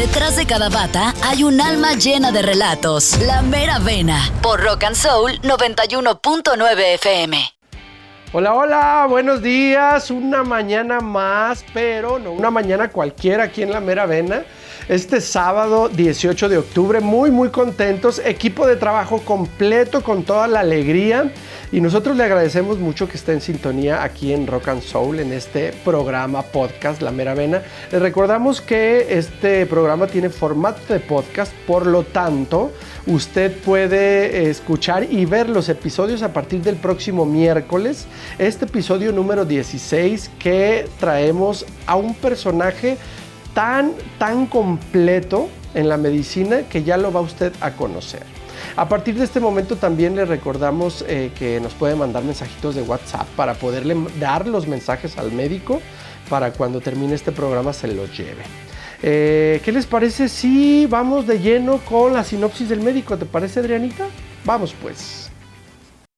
Detrás de cada bata hay un alma llena de relatos. La Mera Vena, por Rock and Soul 91.9 FM. Hola, hola, buenos días. Una mañana más, pero no una mañana cualquiera aquí en La Mera Vena. Este sábado 18 de octubre, muy contentos, equipo de trabajo completo con toda la alegría, y nosotros le agradecemos mucho que esté en sintonía aquí en Rock and Soul, en este programa podcast La Mera Vena. Les recordamos que este programa tiene formato de podcast, por lo tanto usted puede escuchar y ver los episodios a partir del próximo miércoles. Este episodio número 16, que traemos a un personaje tan completo en la medicina que ya lo va usted a conocer. A partir de este momento también le recordamos que nos puede mandar mensajitos de WhatsApp para poderle dar los mensajes al médico para cuando termine este programa se los lleve. ¿Qué les parece si vamos de lleno con la sinopsis del médico? ¿Te parece, Adrianita? Vamos pues.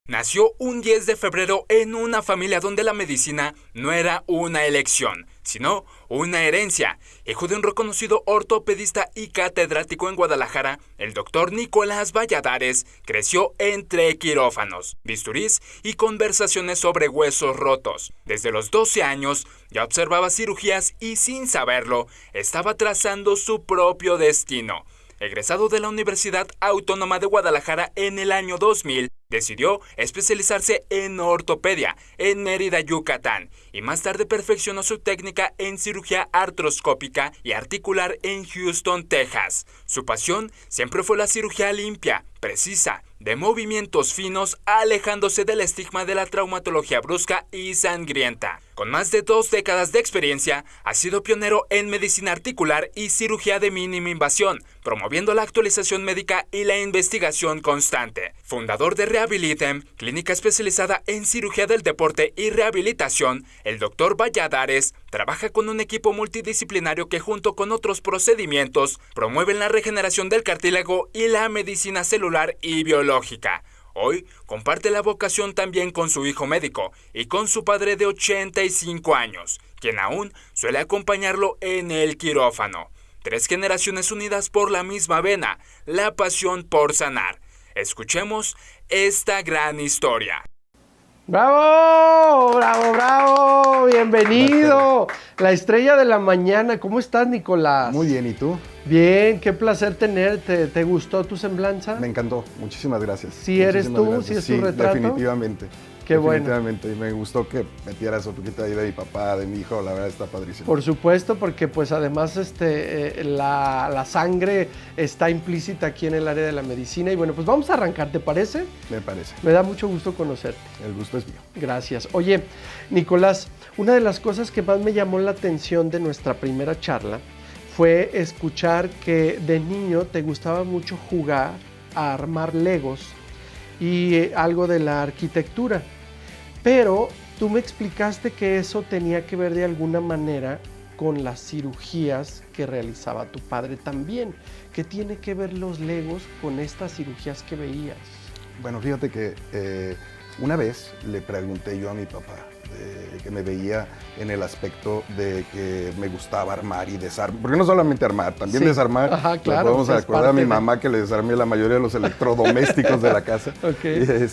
Nació un 10 de febrero en una familia donde la medicina no era una elección, sino una herencia. Hijo de un reconocido ortopedista y catedrático en Guadalajara, el doctor Nicolás Valladares creció entre quirófanos, bisturís y conversaciones sobre huesos rotos. Desde los 12 años ya observaba cirugías y, sin saberlo, estaba trazando su propio destino. Egresado de la Universidad Autónoma de Guadalajara en el año 2000, decidió especializarse en ortopedia en Mérida, Yucatán, y más tarde perfeccionó su técnica en cirugía artroscópica y articular en Houston, Texas. Su pasión siempre fue la cirugía limpia, precisa, de movimientos finos, alejándose del estigma de la traumatología brusca y sangrienta. Con más de 2 décadas de experiencia, ha sido pionero en medicina articular y cirugía de mínima invasión, promoviendo la actualización médica y la investigación constante. Fundador de Rehabilitem, clínica especializada en cirugía del deporte y rehabilitación, el Dr. Valladares trabaja con un equipo multidisciplinario que, junto con otros procedimientos, promueven la regeneración del cartílago y la medicina celular y biológica. Hoy comparte la vocación también con su hijo médico y con su padre de 85 años, quien aún suele acompañarlo en el quirófano. 3 generaciones unidas por la misma vena, la pasión por sanar. Escuchemos esta gran historia. ¡Bravo! ¡Bravo, bravo! ¡Bienvenido! La estrella de la mañana. ¿Cómo estás, Nicolás? Muy bien, ¿y tú? Bien, qué placer tenerte. ¿Te gustó tu semblanza? Me encantó, muchísimas gracias. ¿Sí eres tú? Gracias. ¿Sí es tu retrato? Definitivamente. Qué bueno. Definitivamente, y me gustó que metieras un poquito ahí de mi papá, de mi hijo, la verdad está padrísimo. Por supuesto, porque pues además la sangre está implícita aquí en el área de la medicina. Y bueno, pues vamos a arrancar, ¿te parece? Me parece. Me da mucho gusto conocerte. El gusto es mío. Gracias. Oye, Nicolás, una de las cosas que más me llamó la atención de nuestra primera charla fue escuchar que de niño te gustaba mucho jugar a armar legos y algo de la arquitectura, pero tú me explicaste que eso tenía que ver de alguna manera con las cirugías que realizaba tu padre también. ¿Qué tiene que ver los legos con estas cirugías que veías? Bueno, fíjate que una vez le pregunté yo a mi papá que me veía en el aspecto de que me gustaba armar y desarmar, porque no solamente armar, también desarmar. Ajá, claro. Podemos acordar a mi mamá que le desarmé la mayoría de los electrodomésticos de la casa. Okay.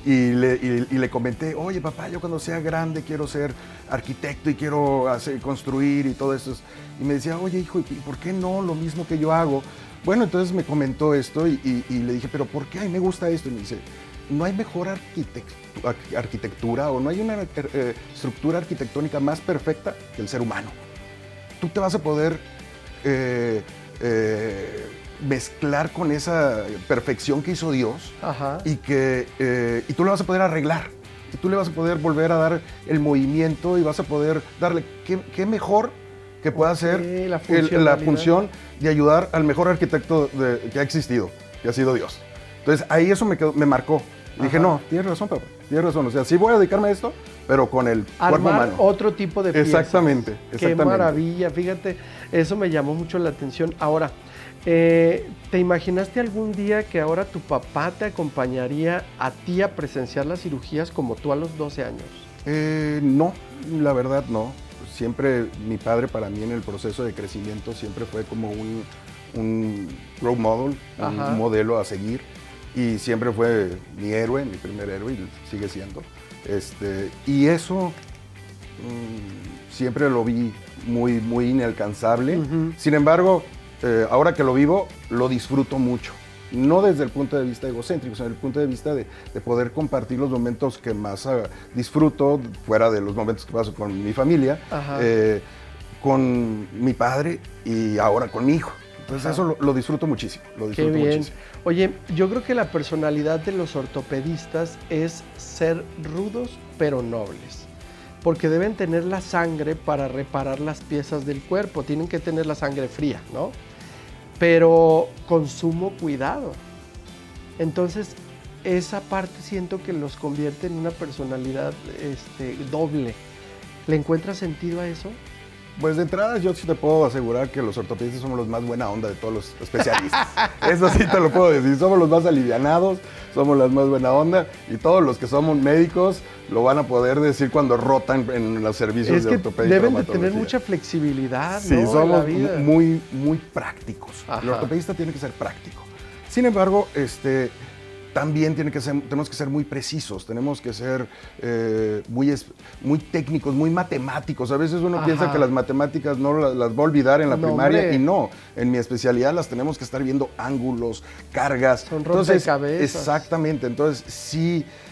Y le comenté, oye papá, yo cuando sea grande quiero ser arquitecto y quiero construir y todo eso. Y me decía, oye hijo, ¿y por qué no lo mismo que yo hago? Bueno, entonces me comentó esto y le dije, pero ¿por qué? A mí me gusta esto. Y me dice, no hay mejor arquitectura o no hay una estructura arquitectónica más perfecta que el ser humano. Tú te vas a poder mezclar con esa perfección que hizo Dios. Ajá. Y tú le vas a poder arreglar. Y tú le vas a poder volver a dar el movimiento y vas a poder darle qué mejor que pueda ser la función de ayudar al mejor arquitecto que ha existido, que ha sido Dios. Entonces ahí eso me marcó. Y dije, no, tienes razón, papá, tienes razón. O sea, sí voy a dedicarme a esto, pero con el cuerpo humano. Otro tipo de piezas. Exactamente. Qué maravilla, fíjate, eso me llamó mucho la atención. Ahora, ¿te imaginaste algún día que ahora tu papá te acompañaría a ti a presenciar las cirugías como tú a los 12 años? No, la verdad no. siempre mi padre para mí en el proceso de crecimiento siempre fue como un role model, un modelo a seguir, y siempre fue mi héroe, mi primer héroe, y sigue siendo. Y eso siempre lo vi muy, muy inalcanzable. Sin embargo, ahora que lo vivo, lo disfruto mucho. No desde el punto de vista egocéntrico, sino desde el punto de vista de poder compartir los momentos que más disfruto, fuera de los momentos que paso con mi familia, con mi padre y ahora con mi hijo. Entonces eso lo disfruto muchísimo, Qué bien. Oye, yo creo que la personalidad de los ortopedistas es ser rudos pero nobles, porque deben tener la sangre para reparar las piezas del cuerpo, tienen que tener la sangre fría, ¿no? Pero con sumo cuidado. Entonces, esa parte siento que los convierte en una personalidad doble. ¿Le encuentras sentido a eso? Pues de entrada yo sí te puedo asegurar que los ortopedistas somos los más buena onda de todos los especialistas. Eso sí te lo puedo decir. Somos los más alivianados, somos los más buena onda, y todos los que somos médicos lo van a poder decir cuando rotan en los servicios de ortopedia. Deben de tener mucha flexibilidad, sí, ¿no? somos muy, muy prácticos. El ortopedista tiene que ser práctico. Sin embargo, también tenemos que ser muy precisos, tenemos que ser muy técnicos, muy matemáticos. A veces uno piensa que las matemáticas no las va a olvidar en la primaria, hombre. Y no, en mi especialidad las tenemos que estar viendo ángulos, cargas. Son rompecabezas. Exactamente, entonces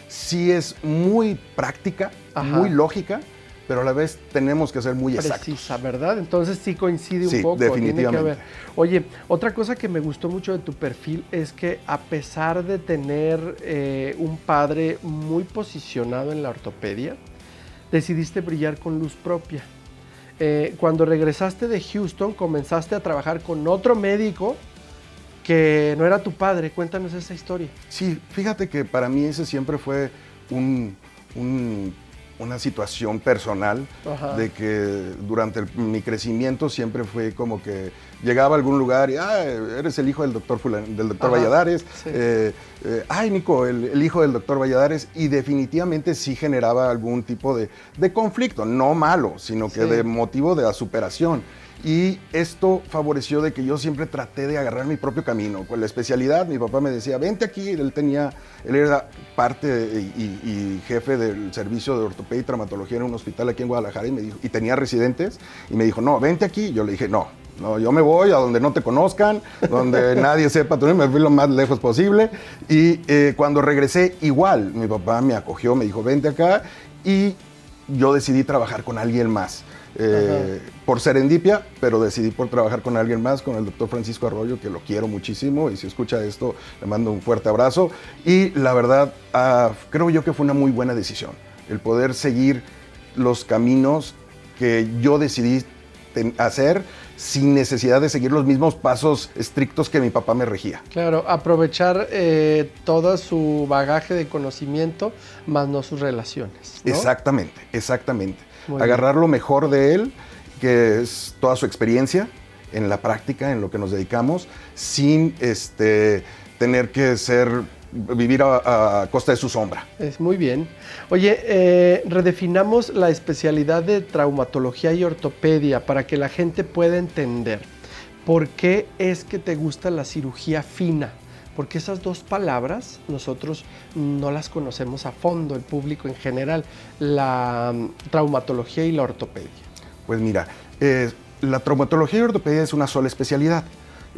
sí es muy práctica, muy lógica, pero a la vez tenemos que ser muy exactos. Precisa, ¿verdad? Entonces sí coincide un poco. Definitivamente. Tiene que haber. Oye, otra cosa que me gustó mucho de tu perfil es que a pesar de tener un padre muy posicionado en la ortopedia, decidiste brillar con luz propia. Cuando regresaste de Houston, comenzaste a trabajar con otro médico que no era tu padre. Cuéntanos esa historia. Sí, fíjate que para mí ese siempre fue una situación personal, de que durante mi crecimiento siempre fue como que llegaba a algún lugar y eres el hijo del doctor Valladares, sí. Ay Nico, el hijo del doctor Valladares, y definitivamente sí generaba algún tipo de conflicto, no malo, sino que de motivo de la superación. Y esto favoreció de que yo siempre traté de agarrar mi propio camino. Con la especialidad, mi papá me decía, vente aquí. Él era parte y jefe del servicio de ortopedia y traumatología en un hospital aquí en Guadalajara, y tenía residentes, y me dijo, no, vente aquí. Yo le dije, no, yo me voy a donde no te conozcan, donde nadie sepa tu nombre, me fui lo más lejos posible. Y cuando regresé, igual, mi papá me acogió, me dijo, vente acá, y yo decidí trabajar con alguien más. Por serendipia, pero decidí por trabajar con alguien más, con el doctor Francisco Arroyo, que lo quiero muchísimo, y si escucha esto, le mando un fuerte abrazo. Y la verdad, creo yo que fue una muy buena decisión, el poder seguir los caminos que yo decidí hacer sin necesidad de seguir los mismos pasos estrictos que mi papá me regía. Claro, aprovechar todo su bagaje de conocimiento, más no sus relaciones, ¿no? Exactamente. Agarrar lo mejor de él, que es toda su experiencia en la práctica, en lo que nos dedicamos, sin tener que vivir a costa de su sombra. Es muy bien. Oye, redefinamos la especialidad de traumatología y ortopedia para que la gente pueda entender por qué es que te gusta la cirugía fina. Porque esas dos palabras nosotros no las conocemos a fondo, el público en general, la traumatología y la ortopedia. Pues mira, la traumatología y ortopedia es una sola especialidad.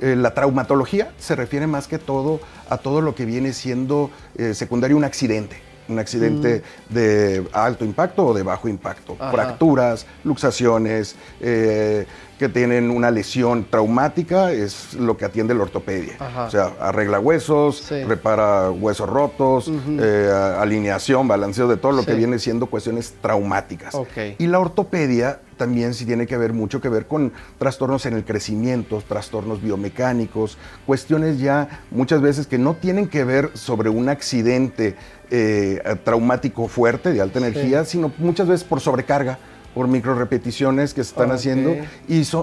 La traumatología se refiere más que todo a todo lo que viene siendo secundario un accidente de alto impacto o de bajo impacto. Fracturas, luxaciones, que tienen una lesión traumática, es lo que atiende la ortopedia. O sea, arregla huesos, repara huesos rotos, alineación, balanceo de todo lo que viene siendo cuestiones traumáticas. Y la ortopedia también sí tiene que ver mucho que ver con trastornos en el crecimiento, trastornos biomecánicos, cuestiones ya muchas veces que no tienen que ver sobre un accidente traumático fuerte de alta energía, sino muchas veces por sobrecarga, por microrepeticiones que se están haciendo, y es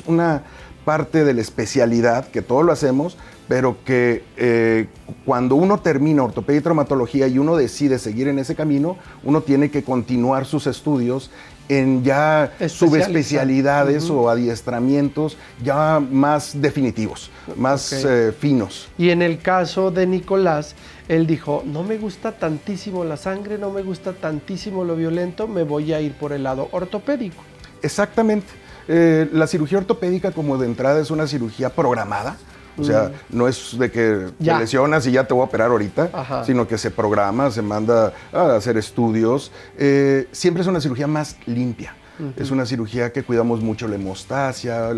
una parte de la especialidad, que todo lo hacemos, pero que cuando uno termina ortopedia y traumatología y uno decide seguir en ese camino, uno tiene que continuar sus estudios en ya subespecialidades o adiestramientos ya más definitivos, más finos. Y en el caso de Nicolás, él dijo, no me gusta tantísimo la sangre, no me gusta tantísimo lo violento, me voy a ir por el lado ortopédico. Exactamente. La cirugía ortopédica, como de entrada, es una cirugía programada. O sea, no es de que te lesionas y ya te voy a operar ahorita, sino que se programa, se manda a hacer estudios. Siempre es una cirugía más limpia. Es una cirugía que cuidamos mucho la hemostasia,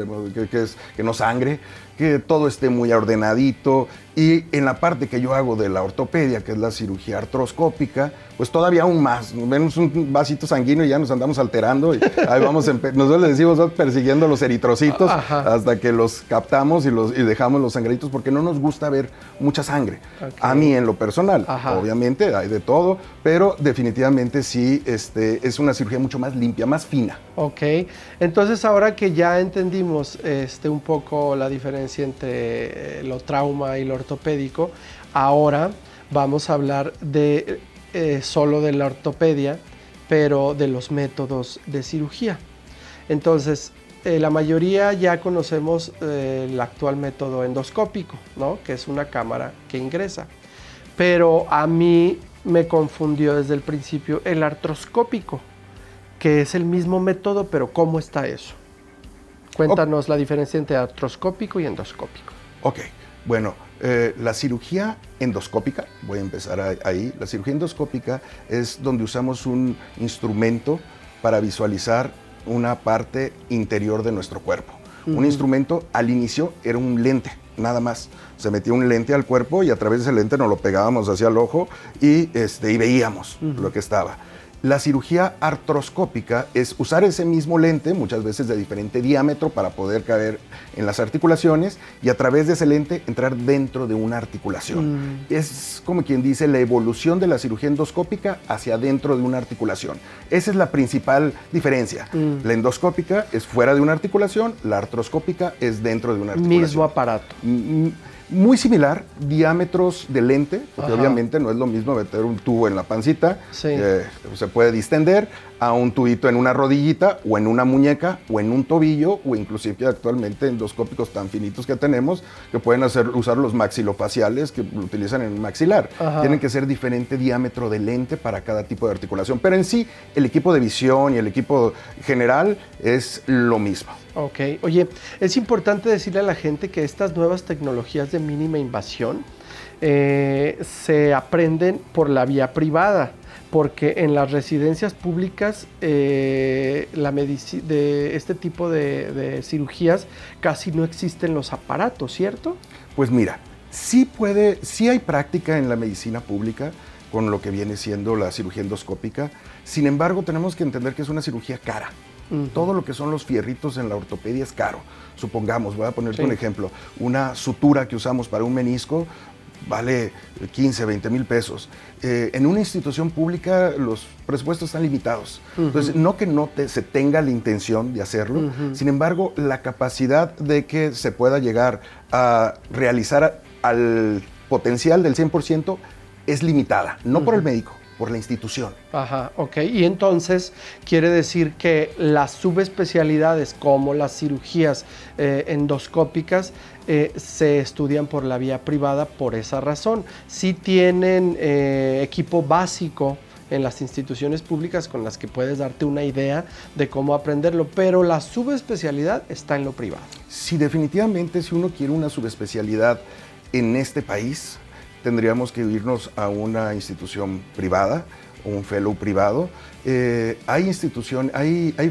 que no sangre, que todo esté muy ordenadito. Y en la parte que yo hago de la ortopedia, que es la cirugía artroscópica, pues todavía aún más. Vemos un vasito sanguíneo y ya nos andamos alterando. Y ahí vamos, nosotros le decimos, persiguiendo los eritrocitos hasta que los captamos y dejamos los sangreritos, porque no nos gusta ver mucha sangre. A mí en lo personal, obviamente hay de todo, pero definitivamente sí es una cirugía mucho más limpia, más fina. Ok, entonces ahora que ya entendimos un poco la diferencia entre lo trauma y lo ortopédico, ahora vamos a hablar de solo de la ortopedia, pero de los métodos de cirugía. Entonces, la mayoría ya conocemos el actual método endoscópico, ¿no? Que es una cámara que ingresa. Pero a mí me confundió desde el principio el artroscópico, que es el mismo método, pero ¿cómo está eso? Cuéntanos la diferencia entre artroscópico y endoscópico. Ok, bueno, la cirugía endoscópica, voy a empezar ahí. La cirugía endoscópica es donde usamos un instrumento para visualizar una parte interior de nuestro cuerpo. Un instrumento, al inicio, era un lente, nada más. Se metía un lente al cuerpo y a través de ese lente nos lo pegábamos hacia el ojo y veíamos lo que estaba. La cirugía artroscópica es usar ese mismo lente, muchas veces de diferente diámetro, para poder caer en las articulaciones y a través de ese lente entrar dentro de una articulación. Es como quien dice la evolución de la cirugía endoscópica hacia dentro de una articulación. Esa es la principal diferencia. La endoscópica es fuera de una articulación, la artroscópica es dentro de una articulación. Mismo aparato. Muy similar, diámetros de lente, porque obviamente no es lo mismo meter un tubo en la pancita, se puede distender, a un tubito en una rodillita, o en una muñeca, o en un tobillo, o inclusive actualmente endoscópicos tan finitos que tenemos, que pueden usar los maxilofaciales, que lo utilizan en el maxilar. Tienen que ser diferente diámetro de lente para cada tipo de articulación, pero en sí, el equipo de visión y el equipo general es lo mismo. Ok, oye, es importante decirle a la gente que estas nuevas tecnologías de mínima invasión se aprenden por la vía privada, porque en las residencias públicas de este tipo de cirugías casi no existen los aparatos, ¿cierto? Pues mira, sí hay práctica en la medicina pública con lo que viene siendo la cirugía endoscópica. Sin embargo, tenemos que entender que es una cirugía cara. Todo lo que son los fierritos en la ortopedia es caro. Supongamos, voy a ponerte un ejemplo, una sutura que usamos para un menisco vale 15, 20 mil pesos. En una institución pública los presupuestos están limitados. Entonces, no que se tenga la intención de hacerlo, sin embargo, la capacidad de que se pueda llegar a realizar al potencial del 100% es limitada, no por el médico, por la institución. Ajá, ok. Y entonces quiere decir que las subespecialidades como las cirugías endoscópicas se estudian por la vía privada por esa razón. Sí tienen equipo básico en las instituciones públicas con las que puedes darte una idea de cómo aprenderlo, pero la subespecialidad está en lo privado. Sí, definitivamente, si uno quiere una subespecialidad en este país, tendríamos que irnos a una institución privada, un fellow privado. Hay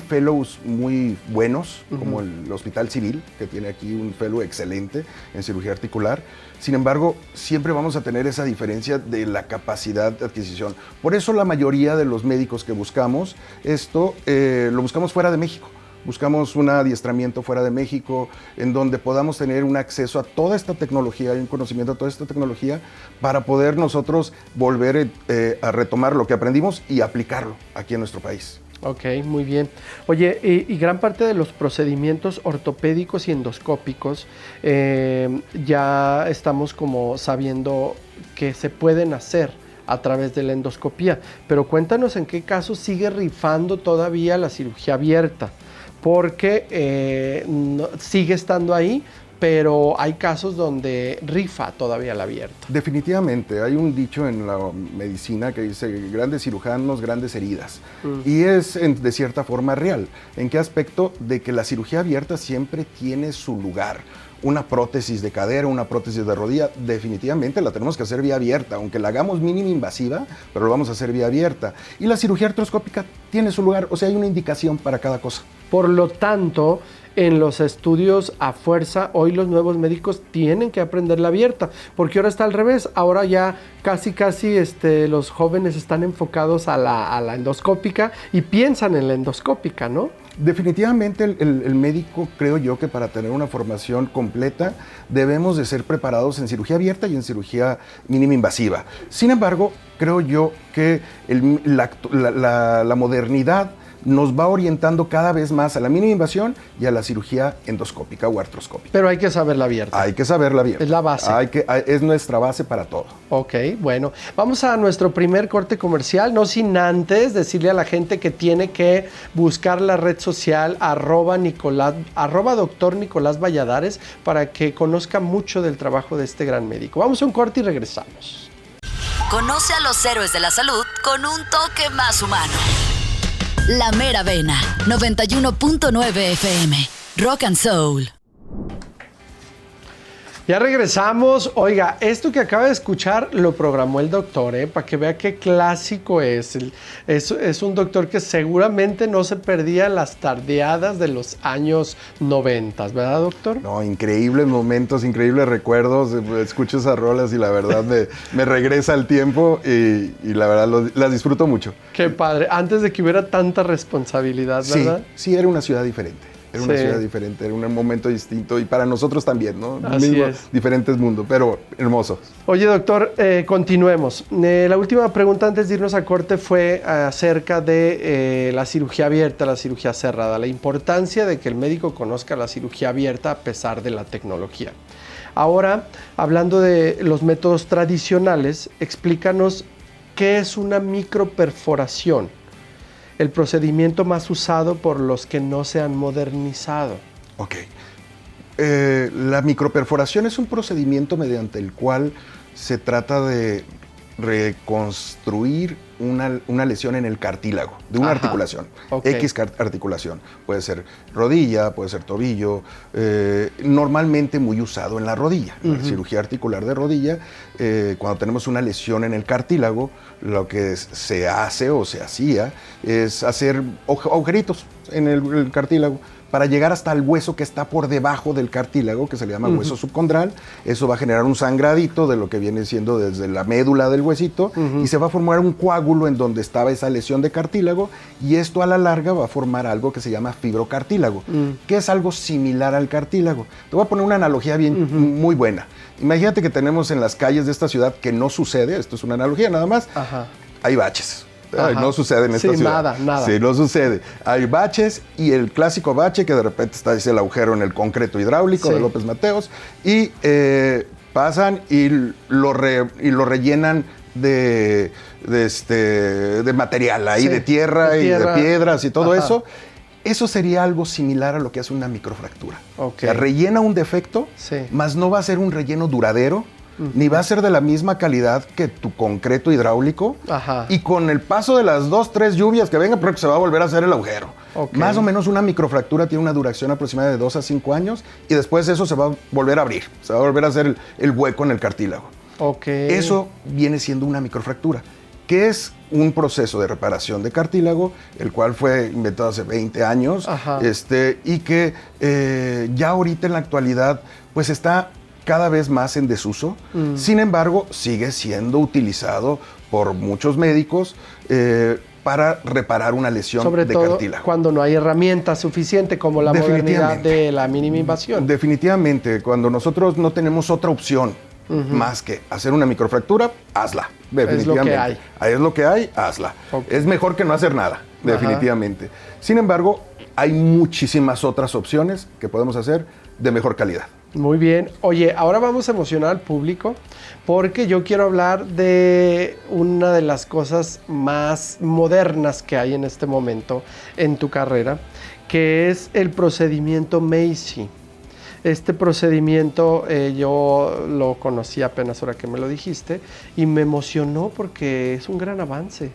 fellows muy buenos, como el Hospital Civil, que tiene aquí un fellow excelente en cirugía articular. Sin embargo, siempre vamos a tener esa diferencia de la capacidad de adquisición. Por eso la mayoría de los médicos que buscamos esto, lo buscamos fuera de México, buscamos un adiestramiento fuera de México, en donde podamos tener un acceso a toda esta tecnología y un conocimiento de toda esta tecnología para poder nosotros volver a retomar lo que aprendimos y aplicarlo aquí en nuestro país. Ok, muy bien. Oye, y gran parte de los procedimientos ortopédicos y endoscópicos ya estamos como sabiendo que se pueden hacer a través de la endoscopía, pero cuéntanos en qué casos sigue rifando todavía la cirugía abierta, porque sigue estando ahí, pero hay casos donde rifa todavía la abierta. Definitivamente, hay un dicho en la medicina que dice grandes cirujanos, grandes heridas. Y es de cierta forma real. ¿En qué aspecto? De que la cirugía abierta siempre tiene su lugar. Una prótesis de cadera, una prótesis de rodilla, definitivamente la tenemos que hacer vía abierta, aunque la hagamos mínima invasiva, pero lo vamos a hacer vía abierta. Y la cirugía artroscópica tiene su lugar, o sea, hay una indicación para cada cosa. Por lo tanto, en los estudios a fuerza, hoy los nuevos médicos tienen que aprender la abierta, porque ahora está al revés. Ahora ya casi los jóvenes están enfocados a la endoscópica y piensan en la endoscópica, ¿no? Definitivamente el médico, creo yo, que para tener una formación completa debemos de ser preparados en cirugía abierta y en cirugía mínima invasiva. Sin embargo, creo yo que la modernidad nos va orientando cada vez más a la mínima invasión y a la cirugía endoscópica o artroscópica. Pero hay que saberla abierta. Hay que saberla abierta. Es la base. Es nuestra base para todo. Ok, bueno. Vamos a nuestro primer corte comercial, no sin antes decirle a la gente que tiene que buscar la red social @Dr. Nicolás Valladares para que conozca mucho del trabajo de este gran médico. Vamos a un corte y regresamos. Conoce a los héroes de la salud con un toque más humano. La Mera Vena, 91.9 FM, Rock and Soul. Ya regresamos. Oiga, esto que acaba de escuchar lo programó el doctor, para que vea qué clásico es. Es un doctor que seguramente no se perdía las tardeadas de los años 90, ¿verdad, doctor? No, increíbles momentos, increíbles recuerdos. Escucho esas rolas y la verdad me regresa al tiempo y la verdad las disfruto mucho. Qué padre. Antes de que hubiera tanta responsabilidad, ¿verdad? Sí, era una ciudad diferente. Era una ciudad diferente, era un momento distinto y para nosotros también, ¿no? Así es. Diferentes mundos, pero hermoso. Oye, doctor, continuemos. La última pregunta antes de irnos a corte fue acerca de la cirugía abierta, la cirugía cerrada, la importancia de que el médico conozca la cirugía abierta a pesar de la tecnología. Ahora, hablando de los métodos tradicionales, explícanos qué es una microperforación. El procedimiento más usado por los que no se han modernizado. Ok. La microperforación es un procedimiento mediante el cual se trata de reconstruir una lesión en el cartílago de una articulación, X articulación. Puede ser rodilla, puede ser tobillo, normalmente muy usado en la rodilla, en la cirugía articular de rodilla. Cuando tenemos una lesión en el cartílago, lo que se hace o se hacía es hacer agujeritos en el cartílago para llegar hasta el hueso que está por debajo del cartílago, que se le llama hueso subcondral. Eso va a generar un sangradito de lo que viene siendo desde la médula del huesito y se va a formar un coágulo en donde estaba esa lesión de cartílago y esto a la larga va a formar algo que se llama fibrocartílago, que es algo similar al cartílago. Te voy a poner una analogía muy buena. Imagínate que tenemos en las calles de esta ciudad que no sucede, esto es una analogía nada más, hay baches. No sucede en esta ciudad. Nada. Sí, no sucede. Hay baches y el clásico bache que de repente está ese el agujero en el concreto hidráulico de López Mateos y pasan y lo rellenan de material ahí, de tierra, de piedras y todo eso. Eso sería algo similar a lo que hace una microfractura. O sea, rellena un defecto, mas no va a ser un relleno duradero, ni va a ser de la misma calidad que tu concreto hidráulico. Y con el paso de las 2-3 lluvias que vengan, se va a volver a hacer el agujero. Más o menos una microfractura tiene una duración aproximada de 2 a 5 años y después eso se va a volver a abrir, se va a volver a hacer el hueco en el cartílago. Eso viene siendo una microfractura, que es un proceso de reparación de cartílago, el cual fue inventado hace 20 años, y que ya ahorita en la actualidad pues está cada vez más en desuso. Sin embargo, sigue siendo utilizado por muchos médicos para reparar una lesión sobre de todo cartílago. Cuando no hay herramientas suficiente como la modernidad de la mínima invasión. Definitivamente, cuando nosotros no tenemos otra opción más que hacer una microfractura, hazla. Definitivamente. Es lo que hay. Ahí es lo que hay, hazla. Okay. Es mejor que no hacer nada, definitivamente. Sin embargo, hay muchísimas otras opciones que podemos hacer de mejor calidad. Muy bien. Oye, ahora vamos a emocionar al público porque yo quiero hablar de una de las cosas más modernas que hay en este momento en tu carrera, que es el procedimiento MACI. Este procedimiento yo lo conocí apenas ahora que me lo dijiste y me emocionó porque es un gran avance.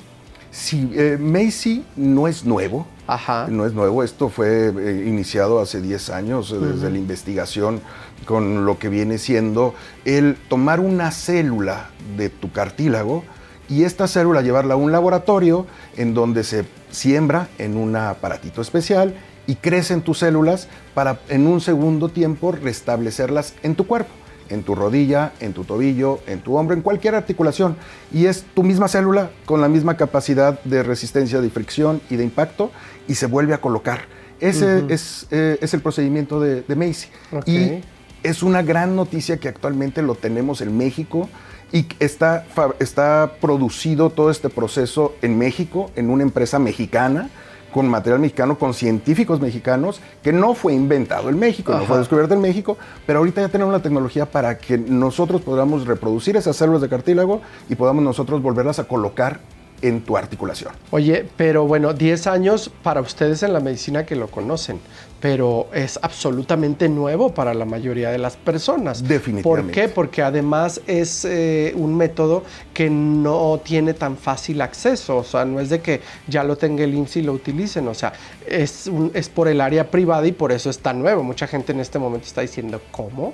Sí, MACI no es nuevo. Ajá. No es nuevo, esto fue iniciado hace 10 años desde la investigación con lo que viene siendo el tomar una célula de tu cartílago y esta célula llevarla a un laboratorio en donde se siembra en un aparatito especial y crecen tus células para en un segundo tiempo restablecerlas en tu cuerpo, en tu rodilla, en tu tobillo, en tu hombro, en cualquier articulación. Y es tu misma célula con la misma capacidad de resistencia, de fricción y de impacto y se vuelve a colocar. Ese es el procedimiento de MACI. Okay. Y es una gran noticia que actualmente lo tenemos en México y está producido todo este proceso en México, en una empresa mexicana, con material mexicano, con científicos mexicanos, que no fue inventado en México, no fue descubierto en México, pero ahorita ya tenemos la tecnología para que nosotros podamos reproducir esas células de cartílago y podamos nosotros volverlas a colocar en tu articulación. Oye, pero bueno, 10 años para ustedes en la medicina que lo conocen, pero es absolutamente nuevo para la mayoría de las personas. Definitivamente. ¿Por qué? Porque además es un método que no tiene tan fácil acceso, o sea, no es de que ya lo tenga el IMSS y lo utilicen, o sea, es por el área privada y por eso es tan nuevo. Mucha gente en este momento está diciendo, ¿cómo?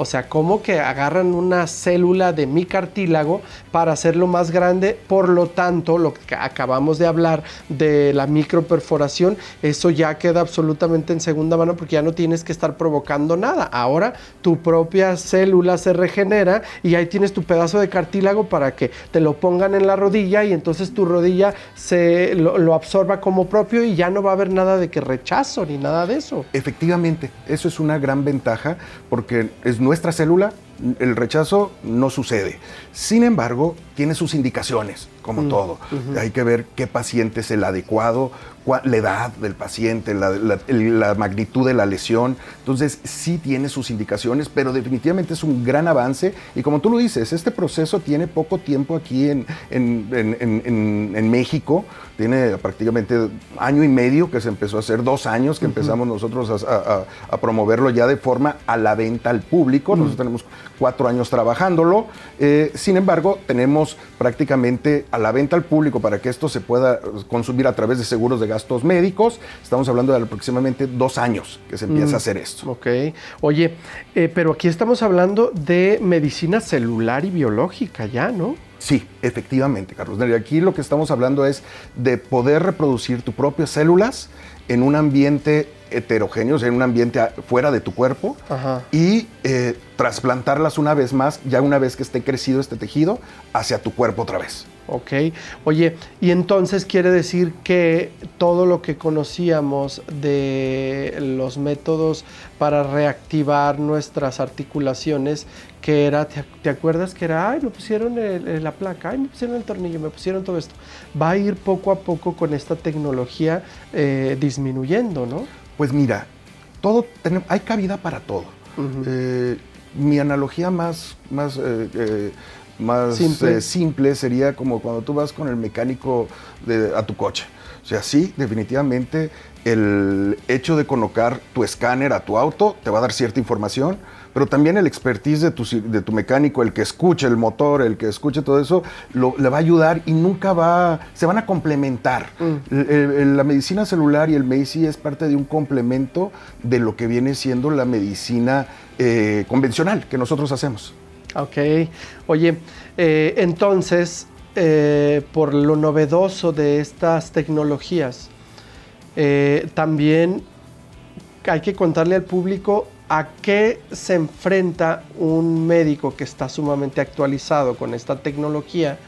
O sea, ¿cómo que agarran una célula de mi cartílago para hacerlo más grande? Por lo tanto, lo que acabamos de hablar de la microperforación, eso ya queda absolutamente en segunda mano porque ya no tienes que estar provocando nada. Ahora tu propia célula se regenera y ahí tienes tu pedazo de cartílago para que te lo pongan en la rodilla y entonces tu rodilla lo absorba como propio y ya no va a haber nada de que rechazo ni nada de eso. Efectivamente, eso es una gran ventaja porque es nuestra célula, el rechazo no sucede. Sin embargo, tiene sus indicaciones, como todo. Hay que ver qué paciente es el adecuado, la edad del paciente, la magnitud de la lesión. Entonces, sí tiene sus indicaciones, pero definitivamente es un gran avance. Y como tú lo dices, este proceso tiene poco tiempo aquí en México. Tiene prácticamente año y medio que se empezó a hacer, 2 años que empezamos nosotros a promoverlo ya de forma a la venta al público. Nosotros tenemos 4 años trabajándolo. Sin embargo, tenemos prácticamente a la venta al público para que esto se pueda consumir a través de seguros de gastos médicos. Estamos hablando de aproximadamente 2 años que se empieza a hacer esto. Ok. Oye, pero aquí estamos hablando de medicina celular y biológica ya, ¿no? Sí, efectivamente, Carlos. Aquí lo que estamos hablando es de poder reproducir tus propias células en un ambiente heterogéneo, o sea, en un ambiente fuera de tu cuerpo y trasplantarlas una vez más, ya una vez que esté crecido este tejido, hacia tu cuerpo otra vez. Ok. Oye, y entonces quiere decir que todo lo que conocíamos de los métodos para reactivar nuestras articulaciones, que era, ¿te acuerdas que era, ay, me pusieron la placa, ay, me pusieron el tornillo, me pusieron todo esto? Va a ir poco a poco con esta tecnología disminuyendo, ¿no? Pues mira, hay cabida para todo. Mi analogía más simple sería como cuando tú vas con el mecánico a tu coche. O sea, sí, definitivamente el hecho de colocar tu escáner a tu auto te va a dar cierta información, pero también el expertise de tu mecánico, el que escuche el motor, el que escuche todo eso, le va a ayudar y se van a complementar. La medicina celular y el MACI es parte de un complemento de lo que viene siendo la medicina convencional que nosotros hacemos. Ok. Oye, entonces, por lo novedoso de estas tecnologías, también hay que contarle al público a qué se enfrenta un médico que está sumamente actualizado con esta tecnología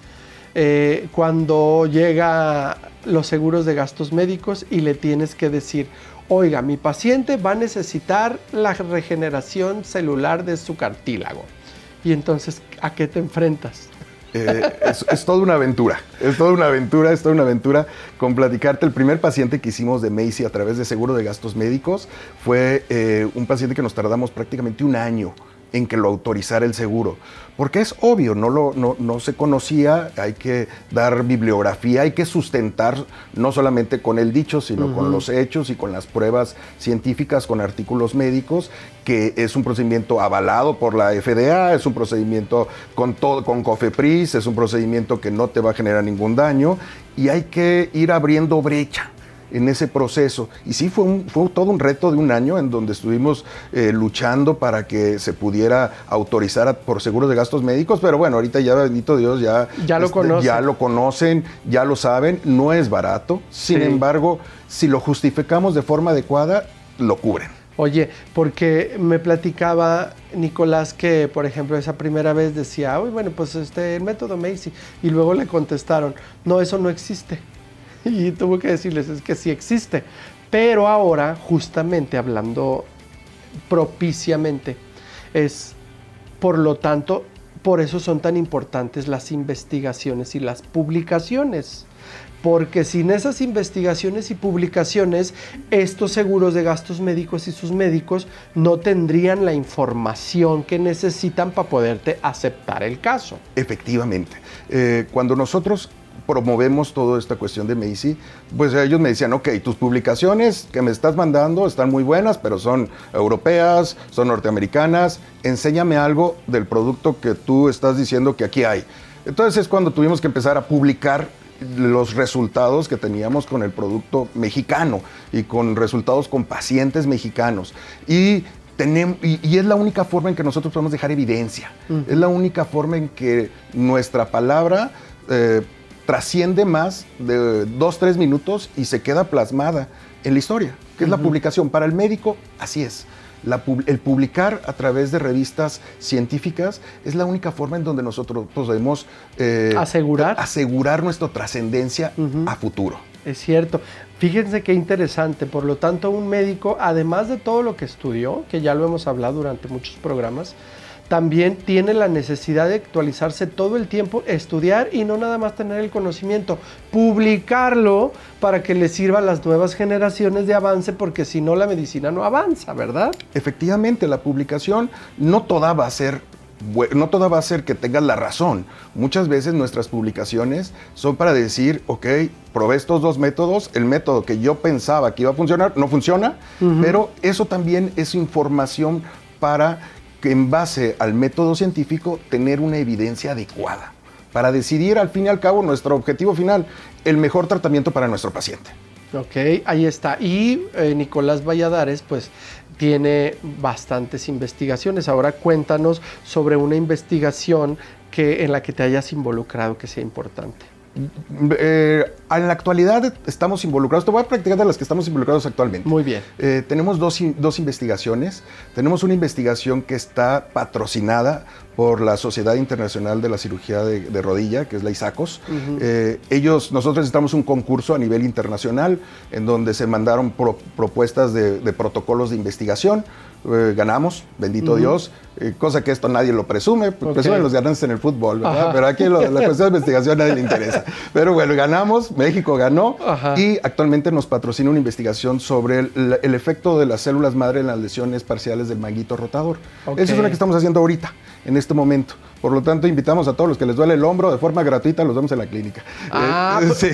cuando llega los seguros de gastos médicos y le tienes que decir, oiga, mi paciente va a necesitar la regeneración celular de su cartílago. Y entonces, ¿a qué te enfrentas? Es toda una aventura, es toda una aventura con platicarte. El primer paciente que hicimos de MACI a través de seguro de gastos médicos fue un paciente que nos tardamos prácticamente un año en que lo autorizara el seguro, porque es obvio, no se conocía, hay que dar bibliografía, hay que sustentar no solamente con el dicho, sino con los hechos y con las pruebas científicas, con artículos médicos, que es un procedimiento avalado por la FDA, es un procedimiento con COFEPRIS, es un procedimiento que no te va a generar ningún daño, y hay que ir abriendo brecha en ese proceso. Y sí, fue todo un reto de un año en donde estuvimos luchando para que se pudiera autorizar por seguros de gastos médicos, pero bueno, ahorita ya, bendito Dios, ya lo conocen, ya lo saben, no es barato, sin embargo, si lo justificamos de forma adecuada, lo cubren. Oye, porque me platicaba Nicolás que, por ejemplo, esa primera vez decía, uy, bueno, pues el método MACI, y luego le contestaron, no, eso no existe. Y tuvo que decirles, es que sí existe. Pero ahora, justamente hablando propiciamente, por lo tanto, por eso son tan importantes las investigaciones y las publicaciones. Porque sin esas investigaciones y publicaciones, estos seguros de gastos médicos y sus médicos no tendrían la información que necesitan para poderte aceptar el caso. Efectivamente. Cuando nosotros promovemos toda esta cuestión de MACI, pues ellos me decían, ok, tus publicaciones que me estás mandando están muy buenas, pero son europeas, son norteamericanas, enséñame algo del producto que tú estás diciendo que aquí hay. Entonces es cuando tuvimos que empezar a publicar los resultados que teníamos con el producto mexicano y con resultados con pacientes mexicanos. Y es la única forma en que nosotros podemos dejar evidencia, es la única forma en que nuestra palabra trasciende más de 2-3 minutos y se queda plasmada en la historia, que es la publicación. Para el médico, así es. El publicar a través de revistas científicas es la única forma en donde nosotros podemos asegurar nuestra trascendencia a futuro. Es cierto. Fíjense qué interesante. Por lo tanto, un médico, además de todo lo que estudió, que ya lo hemos hablado durante muchos programas, también tiene la necesidad de actualizarse todo el tiempo, estudiar y no nada más tener el conocimiento, publicarlo para que le sirva a las nuevas generaciones de avance, porque si no la medicina no avanza, ¿verdad? Efectivamente, la publicación no toda va a ser que tengas la razón. Muchas veces nuestras publicaciones son para decir, ok, probé estos dos métodos, el método que yo pensaba que iba a funcionar no funciona, pero eso también es información para que en base al método científico tener una evidencia adecuada para decidir al fin y al cabo nuestro objetivo final, el mejor tratamiento para nuestro paciente. Ok, ahí está. Y Nicolás Valladares, pues, tiene bastantes investigaciones. Ahora cuéntanos sobre una investigación en la que te hayas involucrado que sea importante. En la actualidad estamos involucrados, te voy a practicar de las que estamos involucrados actualmente. Muy bien. Tenemos dos investigaciones. Tenemos una investigación que está patrocinada por la Sociedad Internacional de la Cirugía de Rodilla, que es la ISACOS. Nosotros necesitamos un concurso a nivel internacional en donde se mandaron propuestas de protocolos de investigación. Ganamos, bendito Dios, cosa que esto nadie lo presume, presumen los ganantes en el fútbol, ¿verdad? Pero aquí la cuestión de investigación a nadie le interesa. Pero bueno, ganamos, México ganó y actualmente nos patrocina una investigación sobre el efecto de las células madre en las lesiones parciales del manguito rotador. Esa es una que estamos haciendo ahorita, en este momento. Por lo tanto, invitamos a todos los que les duele el hombro de forma gratuita, los vemos en la clínica. Sí.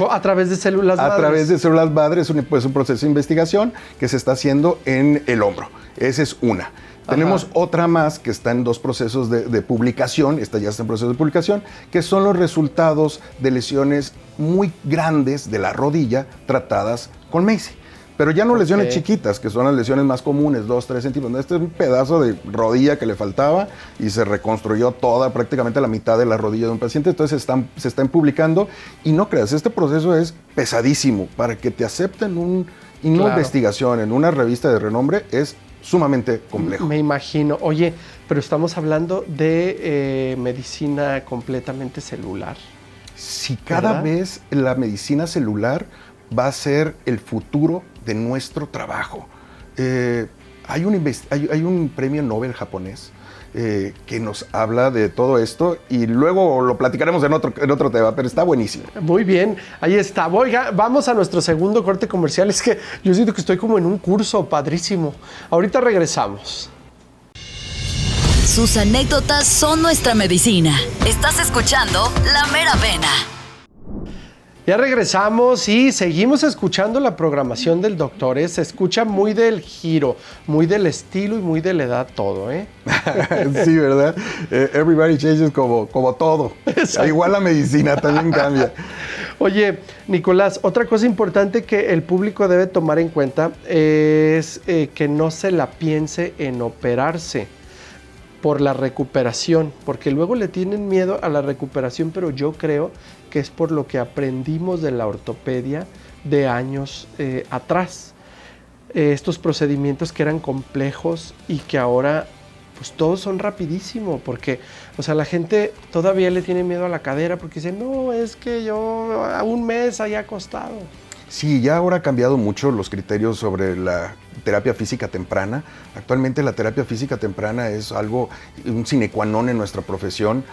A través de células madres. A través de células madres, un proceso de investigación que se está haciendo en el hombro. Esa es una. Tenemos otra más que está en dos procesos de publicación, esta ya está en proceso de publicación, que son los resultados de lesiones muy grandes de la rodilla tratadas con MACI. Pero ya no lesiones chiquitas, que son las lesiones más comunes, 2-3 centímetros. Este es un pedazo de rodilla que le faltaba y se reconstruyó prácticamente la mitad de la rodilla de un paciente. Entonces se están publicando. Y no creas, este proceso es pesadísimo. Para que te acepten una investigación en una revista de renombre es sumamente complejo. Me imagino. Oye, pero estamos hablando de medicina completamente celular. si cada vez la medicina celular va a ser el futuro de nuestro trabajo. Hay un premio Nobel japonés que nos habla de todo esto y luego lo platicaremos en otro tema, pero está buenísimo. Muy bien, ahí está. Oiga, vamos a nuestro segundo corte comercial. Es que yo siento que estoy como en un curso padrísimo. Ahorita regresamos. Sus anécdotas son nuestra medicina. Estás escuchando La Mera Vena. Ya regresamos y seguimos escuchando la programación del doctor. Se escucha muy del giro, muy del estilo y muy de la edad todo, ¿eh? Sí, ¿verdad? Everybody changes como todo. Exacto. Igual la medicina también cambia. Oye, Nicolás, otra cosa importante que el público debe tomar en cuenta es que no se la piense en operarse por la recuperación, porque luego le tienen miedo a la recuperación, pero yo creo que es por lo que aprendimos de la ortopedia de años atrás. Estos procedimientos que eran complejos y que ahora pues todos son rapidísimo, porque o sea, la gente todavía le tiene miedo a la cadera porque dice, no, es que yo a un mes haya acostado. Sí, ya ahora ha cambiado mucho los criterios sobre la terapia física temprana. Actualmente la terapia física temprana es un sine qua non en nuestra profesión,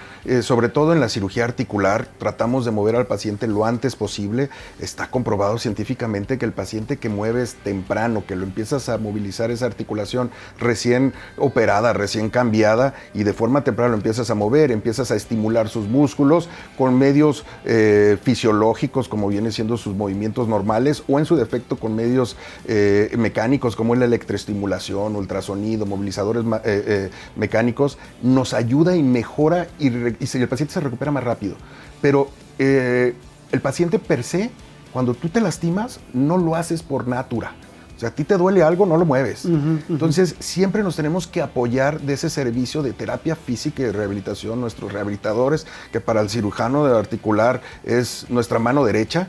sobre todo en la cirugía articular. Tratamos de mover al paciente lo antes posible. Está comprobado científicamente que el paciente que mueves temprano, que lo empiezas a movilizar esa articulación recién operada, recién cambiada, y de forma temprana lo empiezas a mover, empiezas a estimular sus músculos con medios fisiológicos, como vienen siendo sus movimientos normales, o en su defecto con medios mecánicos, como es la electroestimulación, ultrasonido, movilizadores mecánicos, nos ayuda y mejora y el paciente se recupera más rápido. Pero el paciente per se, cuando tú te lastimas, no lo haces por natura. O sea, a ti te duele algo, no lo mueves. Entonces, siempre nos tenemos que apoyar de ese servicio de terapia física y de rehabilitación, nuestros rehabilitadores, que para el cirujano de articular es nuestra mano derecha,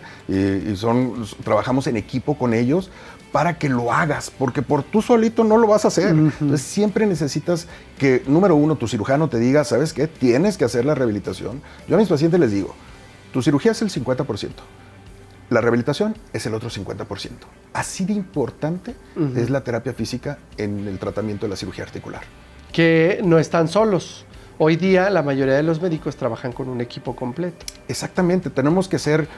trabajamos en equipo con ellos para que lo hagas, porque por tú solito no lo vas a hacer. Entonces, siempre necesitas que, número uno, tu cirujano te diga, ¿sabes qué? Tienes que hacer la rehabilitación. Yo a mis pacientes les digo, tu cirugía es el 50%. La rehabilitación es el otro 50%. Así de importante es la terapia física en el tratamiento de la cirugía articular. Que no están solos. Hoy día la mayoría de los médicos trabajan con un equipo completo. Exactamente, tenemos que ser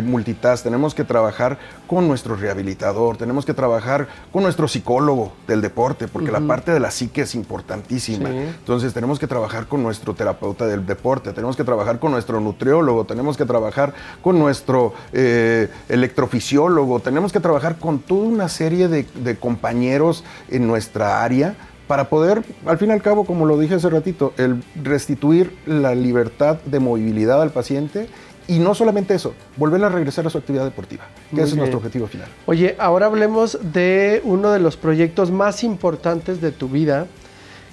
multitask, tenemos que trabajar con nuestro rehabilitador, tenemos que trabajar con nuestro psicólogo del deporte, porque la parte de la psique es importantísima. Sí. Entonces tenemos que trabajar con nuestro terapeuta del deporte, tenemos que trabajar con nuestro nutriólogo, tenemos que trabajar con nuestro electrofisiólogo, tenemos que trabajar con toda una serie de compañeros en nuestra área, para poder, al fin y al cabo, como lo dije hace ratito, el restituir la libertad de movilidad al paciente y no solamente eso, volver a regresar a su actividad deportiva, que ese es nuestro objetivo final. Oye, ahora hablemos de uno de los proyectos más importantes de tu vida,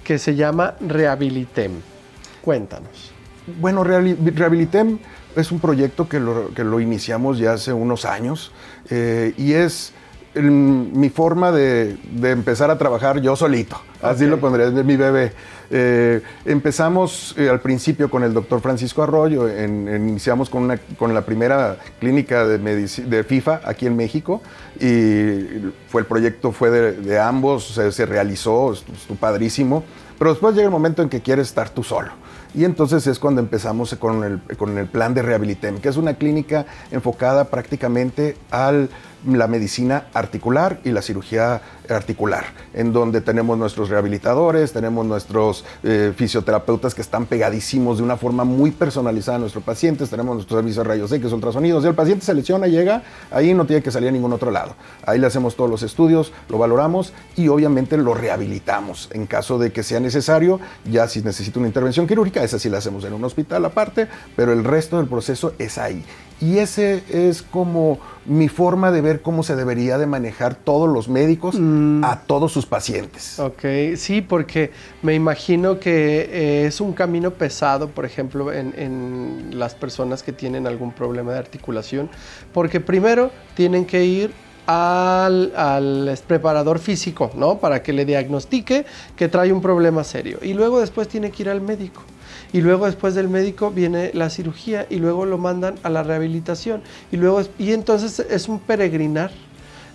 que se llama Rehabilitem. Cuéntanos. Bueno, Rehabilitem es un proyecto que lo iniciamos ya hace unos años y es mi forma de empezar a trabajar yo solito. Así lo pondré, es mi bebé. Empezamos al principio con el doctor Francisco Arroyo, iniciamos con la primera clínica de FIFA aquí en México y el proyecto fue de ambos, se realizó, estuvo padrísimo, pero después llega el momento en que quieres estar tú solo. Y entonces es cuando empezamos con el plan de Rehabilitem, que es una clínica enfocada prácticamente a la medicina articular y la cirugía articular, en donde tenemos nuestros rehabilitadores, tenemos nuestros fisioterapeutas que están pegadísimos de una forma muy personalizada a nuestros pacientes, tenemos nuestros servicios de rayos X, ultrasonidos, y el paciente se lesiona, llega, ahí no tiene que salir a ningún otro lado. Ahí le hacemos todos los estudios, lo valoramos y obviamente lo rehabilitamos. En caso de que sea necesario, ya si necesita una intervención quirúrgica, esa sí la hacemos en un hospital aparte, pero el resto del proceso es ahí. Y ese es como mi forma de ver cómo se debería de manejar todos los médicos a todos sus pacientes. Ok, sí, porque me imagino que es un camino pesado, por ejemplo, en las personas que tienen algún problema de articulación, porque primero tienen que ir al preparador físico, ¿no? Para que le diagnostique que trae un problema serio. Y luego después tiene que ir al médico. y luego después del médico viene la cirugía y luego lo mandan a la rehabilitación y entonces es un peregrinar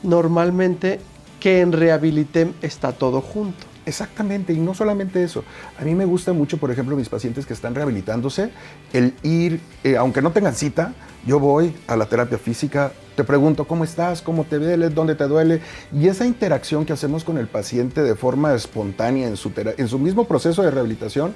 normalmente que en Rehabilitem está todo junto. Exactamente, y no solamente eso. A mí me gusta mucho, por ejemplo, mis pacientes que están rehabilitándose, el ir, aunque no tengan cita, yo voy a la terapia física, te pregunto cómo estás, cómo te duele, dónde te duele, y esa interacción que hacemos con el paciente de forma espontánea en su mismo proceso de rehabilitación,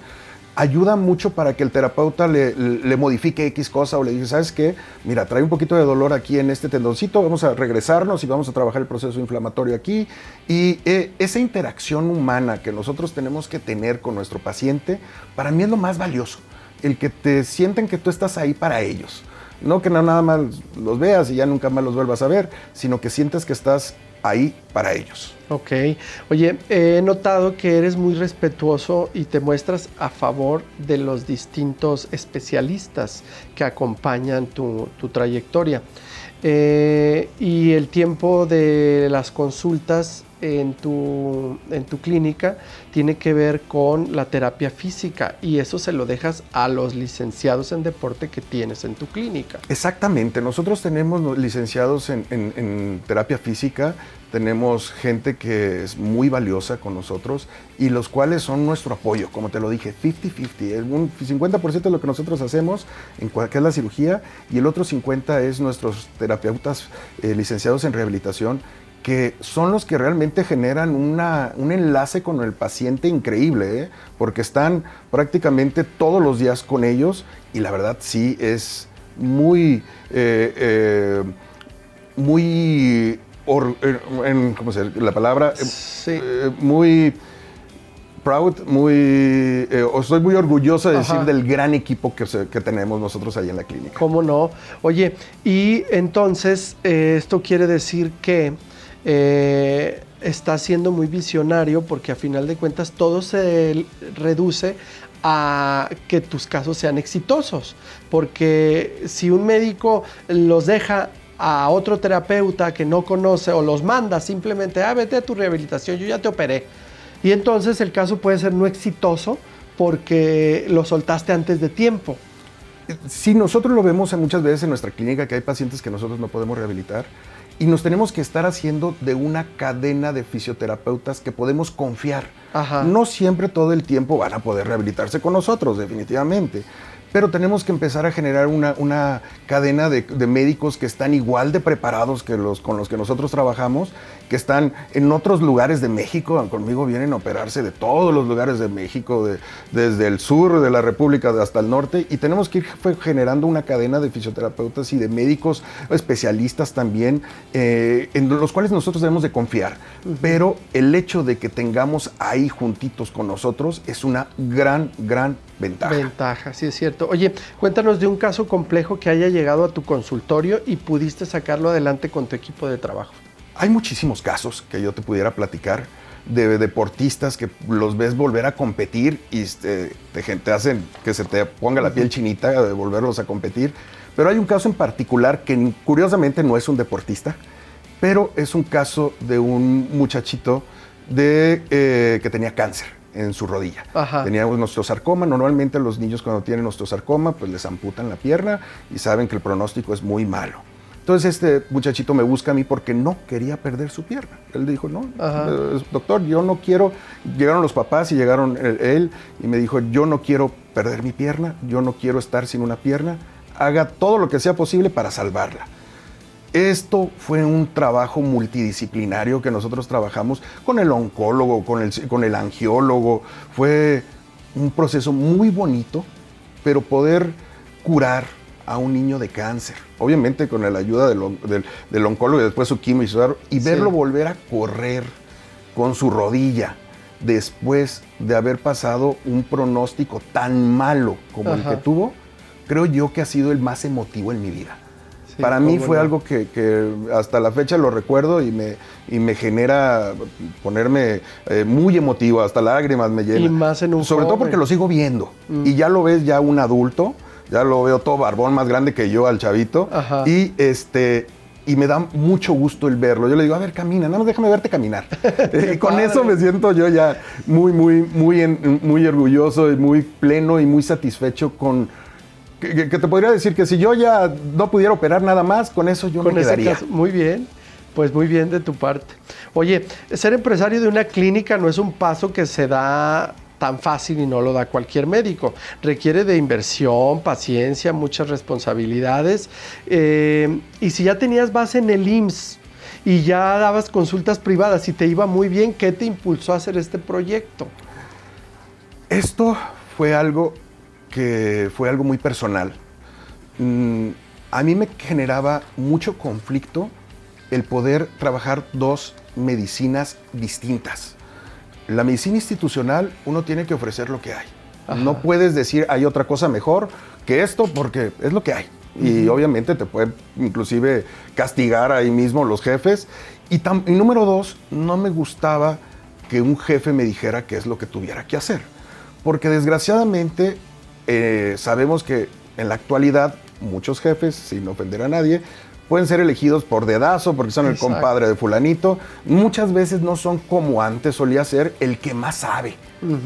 ayuda mucho para que el terapeuta le modifique X cosa o le diga, ¿sabes qué? Mira, trae un poquito de dolor aquí en este tendoncito, vamos a regresarnos y vamos a trabajar el proceso inflamatorio aquí. Y esa interacción humana que nosotros tenemos que tener con nuestro paciente, para mí es lo más valioso. El que te sienten que tú estás ahí para ellos. No que nada más los veas y ya nunca más los vuelvas a ver, sino que sientes que estás ahí para ellos. Ok. Oye, he notado que eres muy respetuoso y te muestras a favor de los distintos especialistas que acompañan tu trayectoria. Y el tiempo de las consultas en tu clínica tiene que ver con la terapia física y eso se lo dejas a los licenciados en deporte que tienes en tu clínica. Exactamente, nosotros tenemos licenciados en terapia física, tenemos gente que es muy valiosa con nosotros y los cuales son nuestro apoyo, como te lo dije, 50-50, un 50% de lo que nosotros hacemos en que es la cirugía y el otro 50% es nuestros terapeutas licenciados en rehabilitación, que son los que realmente generan un enlace con el paciente increíble, porque están prácticamente todos los días con ellos y la verdad sí es muy, ¿cómo se dice la palabra? Sí. Muy proud, estoy muy orgulloso de decir del gran equipo que tenemos nosotros ahí en la clínica. ¿Cómo no? Oye, y entonces esto quiere decir que está siendo muy visionario porque a final de cuentas todo se reduce a que tus casos sean exitosos, porque si un médico los deja a otro terapeuta que no conoce o los manda simplemente, vete a tu rehabilitación, yo ya te operé, y entonces el caso puede ser no exitoso porque lo soltaste antes de tiempo. Sí, nosotros lo vemos muchas veces en nuestra clínica que hay pacientes que nosotros no podemos rehabilitar y nos tenemos que estar haciendo de una cadena de fisioterapeutas que podemos confiar. Ajá. No siempre todo el tiempo van a poder rehabilitarse con nosotros, definitivamente. Pero tenemos que empezar a generar una cadena de médicos que están igual de preparados que con los que nosotros trabajamos, que están en otros lugares de México. Conmigo vienen a operarse de todos los lugares de México, desde el sur de la República hasta el norte, y tenemos que ir generando una cadena de fisioterapeutas y de médicos especialistas también, en los cuales nosotros debemos de confiar. Uh-huh. Pero el hecho de que tengamos ahí juntitos con nosotros es una gran ventaja, sí es cierto. Oye, cuéntanos de un caso complejo que haya llegado a tu consultorio y pudiste sacarlo adelante con tu equipo de trabajo. Hay muchísimos casos que yo te pudiera platicar de deportistas que los ves volver a competir y te hacen que se te ponga la piel chinita de volverlos a competir. Pero hay un caso en particular que curiosamente no es un deportista, pero es un caso de un muchachito que tenía cáncer en su rodilla. Ajá. Tenía un osteosarcoma. Normalmente los niños cuando tienen osteosarcoma pues les amputan la pierna y saben que el pronóstico es muy malo. Entonces este muchachito me busca a mí porque no quería perder su pierna. Él dijo, no, doctor, yo no quiero. Llegaron los papás y llegaron él y me dijo, yo no quiero perder mi pierna, yo no quiero estar sin una pierna, haga todo lo que sea posible para salvarla. Esto fue un trabajo multidisciplinario que nosotros trabajamos con el oncólogo, con el angiólogo. Fue un proceso muy bonito, pero poder curar a un niño de cáncer, obviamente con la ayuda del oncólogo y después su quimio y verlo volver a correr con su rodilla después de haber pasado un pronóstico tan malo como el que tuvo, creo yo que ha sido el más emotivo en mi vida. Sí, para mí fue algo que hasta la fecha lo recuerdo y me genera ponerme muy emotivo, hasta lágrimas me llenan. Y más en un sobre todo porque lo sigo viendo y ya lo ves ya un adulto, ya lo veo todo barbón, más grande que yo al chavito. Ajá. Y y me da mucho gusto el verlo. Yo le digo, a ver, camina, nada más déjame verte caminar. Y con eso me siento yo ya muy orgulloso y muy pleno y muy satisfecho con... Que te podría decir que si yo ya no pudiera operar nada más, con eso yo me quedaría. Muy bien, pues muy bien de tu parte. Oye, ser empresario de una clínica no es un paso que se da tan fácil y no lo da cualquier médico. Requiere de inversión, paciencia, muchas responsabilidades. Y si ya tenías base en el IMSS y ya dabas consultas privadas y te iba muy bien, ¿qué te impulsó a hacer este proyecto? Esto fue algo muy personal. A mí me generaba mucho conflicto el poder trabajar dos medicinas distintas. La medicina institucional, uno tiene que ofrecer lo que hay. Ajá. No puedes decir hay otra cosa mejor que esto porque es lo que hay. Y obviamente te pueden inclusive castigar ahí mismo los jefes. Y número dos, no me gustaba que un jefe me dijera qué es lo que tuviera que hacer. Porque desgraciadamente sabemos que en la actualidad muchos jefes, sin ofender a nadie, pueden ser elegidos por dedazo, porque son el compadre de fulanito. Muchas veces no son como antes solía ser el que más sabe.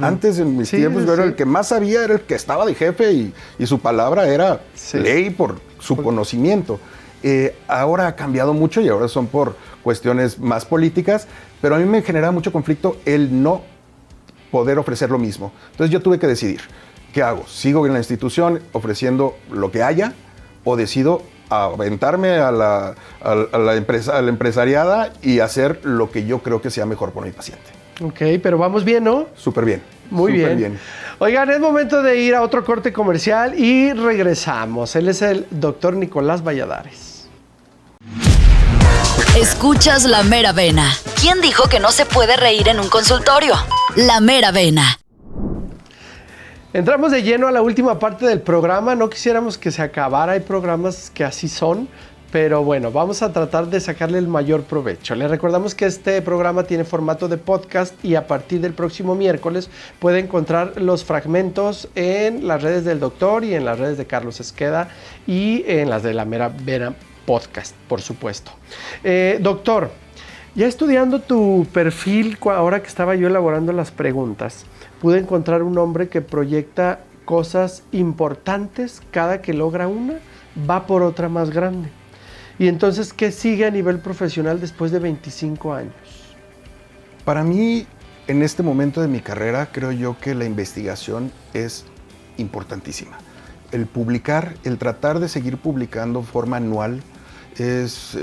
Antes, en mis tiempos, yo era el que más sabía, era el que estaba de jefe y su palabra era ley por su conocimiento. Ahora ha cambiado mucho y ahora son por cuestiones más políticas, pero a mí me genera mucho conflicto el no poder ofrecer lo mismo. Entonces yo tuve que decidir, ¿qué hago? ¿Sigo en la institución ofreciendo lo que haya o decido aventarme a la empresariada y hacer lo que yo creo que sea mejor por mi paciente? Ok, pero vamos bien, ¿no? Súper bien. Muy bien. Oigan, es momento de ir a otro corte comercial y regresamos. Él es el doctor Nicolás Valladares. Escuchas La Mera Vena. ¿Quién dijo que no se puede reír en un consultorio? La Mera Vena. Entramos de lleno a la última parte del programa. No quisiéramos que se acabara, hay programas que así son, pero bueno, vamos a tratar de sacarle el mayor provecho. Les recordamos que este programa tiene formato de podcast y a partir del próximo miércoles puede encontrar los fragmentos en las redes del doctor y en las redes de Carlos Esqueda y en las de La Mera Vena Podcast, por supuesto. Doctor, ya estudiando tu perfil, ahora que estaba yo elaborando las preguntas, pude encontrar un hombre que proyecta cosas importantes. Cada que logra una, va por otra más grande. Y entonces, ¿qué sigue a nivel profesional después de 25 años? Para mí, en este momento de mi carrera, creo yo que la investigación es importantísima. El publicar, el tratar de seguir publicando de forma anual, es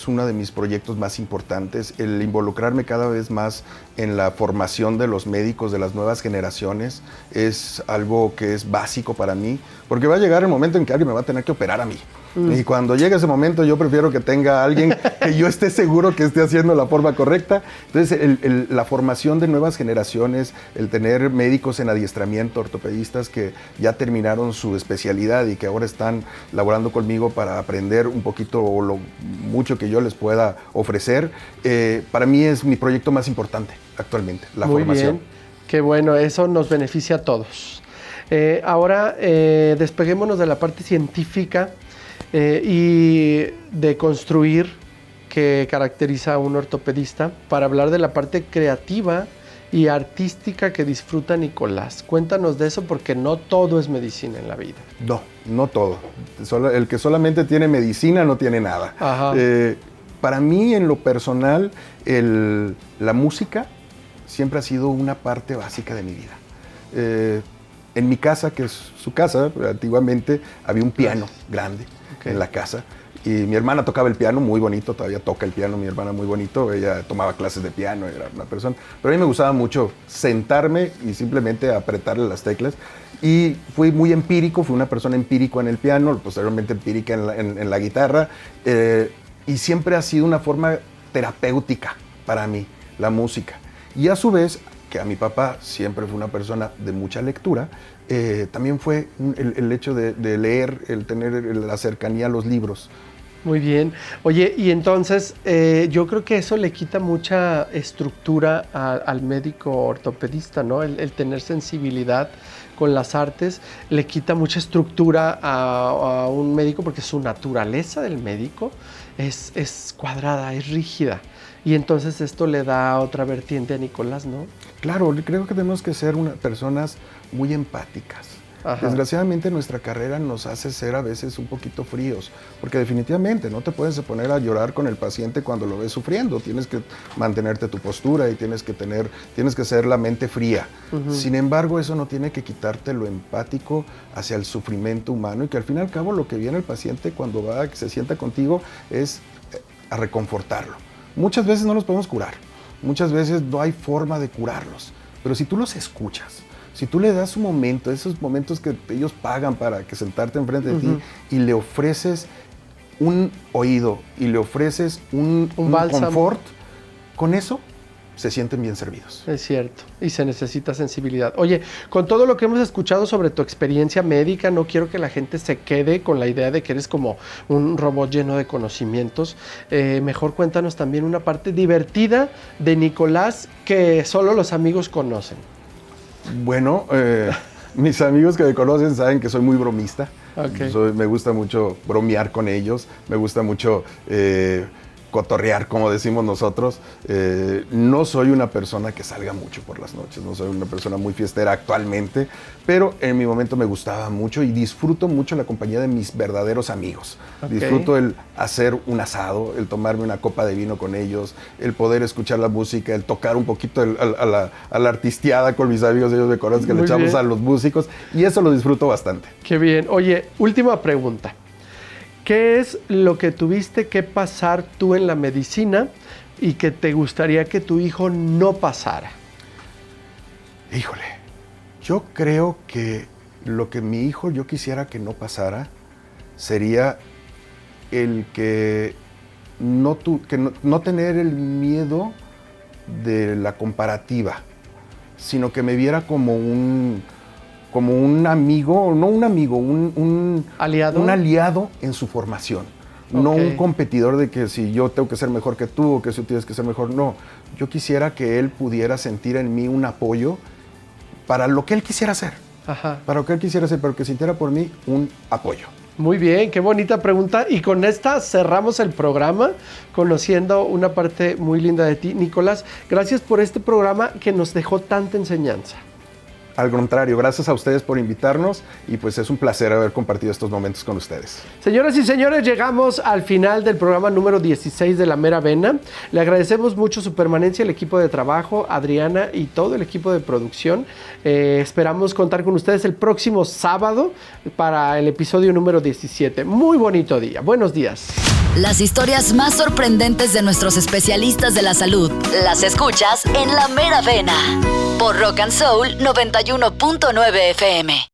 uno de mis proyectos más importantes. El involucrarme cada vez más en la formación de los médicos de las nuevas generaciones es algo que es básico para mí, porque va a llegar el momento en que alguien me va a tener que operar a mí. Y cuando llegue ese momento yo prefiero que tenga alguien que yo esté seguro que esté haciendo la forma correcta. Entonces la formación de nuevas generaciones, el tener médicos en adiestramiento, ortopedistas que ya terminaron su especialidad y que ahora están laborando conmigo para aprender un poquito o lo mucho que yo les pueda ofrecer, para mí es mi proyecto más importante actualmente, la formación. Muy bien, qué bueno, eso nos beneficia a todos. Ahora despeguémonos de la parte científica y de construir que caracteriza a un ortopedista para hablar de la parte creativa y artística que disfruta Nicolás. Cuéntanos de eso porque no todo es medicina en la vida. No todo. El que solamente tiene medicina no tiene nada. Para mí, en lo personal, la música siempre ha sido una parte básica de mi vida. En mi casa, que es su casa, antiguamente había un piano grande en la casa. Y mi hermana tocaba el piano muy bonito, todavía toca el piano mi hermana muy bonito, ella tomaba clases de piano, era una persona. Pero a mí me gustaba mucho sentarme y simplemente apretarle las teclas. Y fui muy empírico, fui una persona empírica en el piano, posteriormente empírica en la guitarra. Y siempre ha sido una forma terapéutica para mí, la música. Y a su vez, que a mi papá siempre fue una persona de mucha lectura, también fue el hecho de leer, el tener la cercanía a los libros. Muy bien. Oye, y entonces yo creo que eso le quita mucha estructura al médico ortopedista, ¿no? El tener sensibilidad con las artes le quita mucha estructura a un médico porque su naturaleza del médico es cuadrada, es rígida. Y entonces esto le da otra vertiente a Nicolás, ¿no? Claro, creo que tenemos que ser personas muy empáticas. Ajá. Desgraciadamente nuestra carrera nos hace ser a veces un poquito fríos, porque definitivamente no te puedes poner a llorar con el paciente cuando lo ves sufriendo, tienes que mantenerte tu postura y tienes que ser la mente fría. Uh-huh. Sin embargo, eso no tiene que quitarte lo empático hacia el sufrimiento humano y que al fin y al cabo lo que viene el paciente cuando que se sienta contigo es a reconfortarlo. Muchas veces no los podemos curar, muchas veces no hay forma de curarlos, pero si tú los escuchas, si tú le das un momento, esos momentos que ellos pagan para que sentarte enfrente de ti y le ofreces un oído y le ofreces un confort, con eso se sienten bien servidos. Es cierto, y se necesita sensibilidad. Oye, con todo lo que hemos escuchado sobre tu experiencia médica, no quiero que la gente se quede con la idea de que eres como un robot lleno de conocimientos. Mejor cuéntanos también una parte divertida de Nicolás que solo los amigos conocen. Bueno, mis amigos que me conocen saben que soy muy bromista. Okay. Me gusta mucho bromear con ellos, me gusta mucho cotorrear, como decimos nosotros. No soy una persona que salga mucho por las noches, no soy una persona muy fiestera actualmente, pero en mi momento me gustaba mucho y disfruto mucho la compañía de mis verdaderos amigos. Okay. Disfruto el hacer un asado, el tomarme una copa de vino con ellos, el poder escuchar la música, el tocar un poquito a la artisteada con mis amigos, ellos me conocen que le echamos a los músicos y eso lo disfruto bastante. Qué bien. Oye, última pregunta. ¿Qué es lo que tuviste que pasar tú en la medicina y que te gustaría que tu hijo no pasara? Híjole, yo creo que lo que mi hijo yo quisiera que no pasara sería el que no tener el miedo de la comparativa, sino que me viera como un amigo, no un amigo, un aliado en su formación. Okay. No un competidor de que si yo tengo que ser mejor que tú o que tú tienes que ser mejor. No, yo quisiera que él pudiera sentir en mí un apoyo para lo que él quisiera hacer. Ajá. Para lo que él quisiera hacer, pero que sintiera por mí un apoyo. Muy bien, qué bonita pregunta. Y con esta cerramos el programa conociendo una parte muy linda de ti. Nicolás, gracias por este programa que nos dejó tanta enseñanza. Al contrario, gracias a ustedes por invitarnos y pues es un placer haber compartido estos momentos con ustedes. Señoras y señores, llegamos al final del programa número 16 de La Mera Vena. Le agradecemos mucho su permanencia, el equipo de trabajo, Adriana y todo el equipo de producción. Esperamos contar con ustedes el próximo sábado para el episodio número 17. Muy bonito día. Buenos días. Las historias más sorprendentes de nuestros especialistas de la salud las escuchas en La Mera Vena por Rock and Soul 91.9 FM.